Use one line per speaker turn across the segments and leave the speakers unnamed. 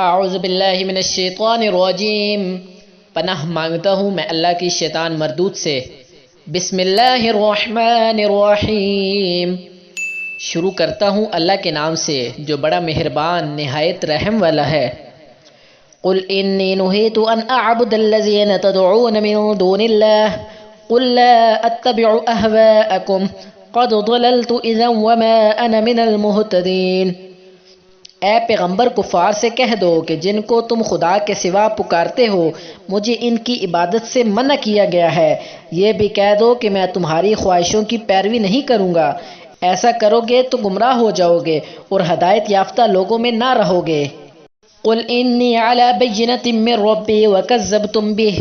اعوذ باللہ من الشیطان الرجیم، پناہ مانگتا ہوں میں اللہ کی شیطان مردود سے۔ بسم اللہ الرحمن الرحیم، شروع کرتا ہوں اللہ کے نام سے جو بڑا مہربان نہایت رحم والا ہے۔ قل انی نہیت ان اعبد الذین تدعون من دون اللہ قل لا اتبع اہواءکم قد ضللت اذا وما انا من المہتدین۔ اے پیغمبر کفار سے کہہ دو کہ جن کو تم خدا کے سوا پکارتے ہو مجھے ان کی عبادت سے منع کیا گیا ہے۔ یہ بھی کہہ دو کہ میں تمہاری خواہشوں کی پیروی نہیں کروں گا، ایسا کرو گے تو گمراہ ہو جاؤ گے اور ہدایت یافتہ لوگوں میں نہ رہو گے۔ قل انی علی بینۃ من ربی وکذبتم بہ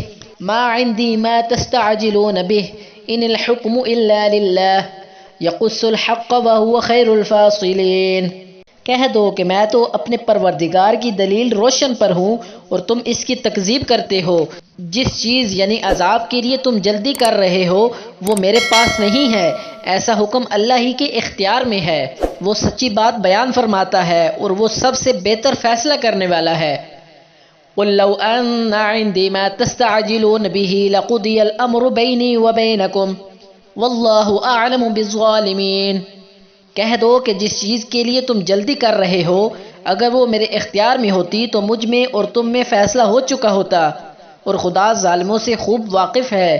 ما عندی ما تستعجلون بہ ان الحکم الا للہ یقص الحق وہو خیر الفاصلین۔ کہہ دو کہ میں تو اپنے پروردگار کی دلیل روشن پر ہوں اور تم اس کی تکذیب کرتے ہو۔ جس چیز یعنی عذاب کے لیے تم جلدی کر رہے ہو وہ میرے پاس نہیں ہے، ایسا حکم اللہ ہی کے اختیار میں ہے، وہ سچی بات بیان فرماتا ہے اور وہ سب سے بہتر فیصلہ کرنے والا ہے۔ قل لو ان عندي ما تستعجلون به لقضي الامر بيني وبينكم والله اعلم بالظالمين۔ کہہ دو کہ جس چیز کے لیے تم جلدی کر رہے ہو اگر وہ میرے اختیار میں ہوتی تو مجھ میں اور تم میں فیصلہ ہو چکا ہوتا، اور خدا ظالموں سے خوب واقف ہے۔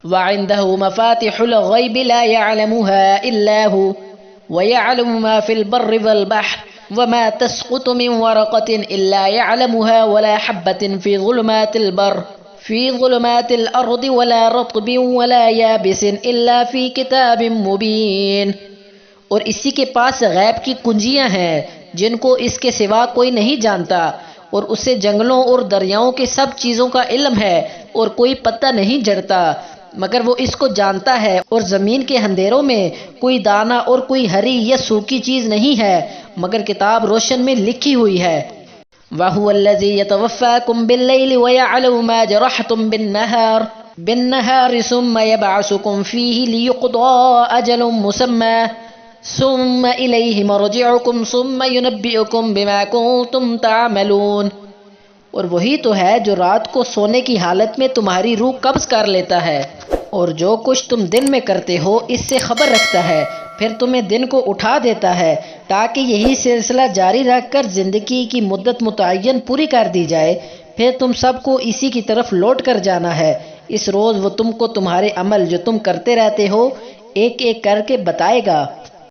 وعنده مفاتح الغیب لا يعلمها الا هو ويعلم ما في البر والبحر وما تسقط من ورقة الا يعلمها ولا حبة في ظلمات الارض ولا رطب ولا يابس الا في كتاب مبين۔ اور اسی کے پاس غیب کی کنجیاں ہیں جن کو اس کے سوا کوئی نہیں جانتا، اور اسے جنگلوں اور دریاؤں کے سب چیزوں کا علم ہے اور کوئی پتہ نہیں جڑتا مگر وہ اس کو جانتا ہے، اور زمین کے اندھیروں میں کوئی دانہ اور کوئی ہری یا سوکھی چیز نہیں ہے مگر کتاب روشن میں لکھی ہوئی ہے۔ وَهُوَ الَّذِي يَتَوَفَّاكُم بِاللَّيْلِ وَيَعْلَمُ مَا جَرَحْتُم بِالنَّهَارِ ثُمَّ يَبْعَثُكُم فِيهِ لِيُقْضَىٰ أَجَلٌ مُّسَمًّى ثم الیہ مرجعکم ثم ینبئکم بما کنتم تعملون۔ اور وہی تو ہے جو رات کو سونے کی حالت میں تمہاری روح قبض کر لیتا ہے اور جو کچھ تم دن میں کرتے ہو اس سے خبر رکھتا ہے، پھر تمہیں دن کو اٹھا دیتا ہے تاکہ یہی سلسلہ جاری رکھ کر زندگی کی مدت متعین پوری کر دی جائے، پھر تم سب کو اسی کی طرف لوٹ کر جانا ہے۔ اس روز وہ تم کو تمہارے عمل جو تم کرتے رہتے ہو ایک ایک کر کے بتائے گا۔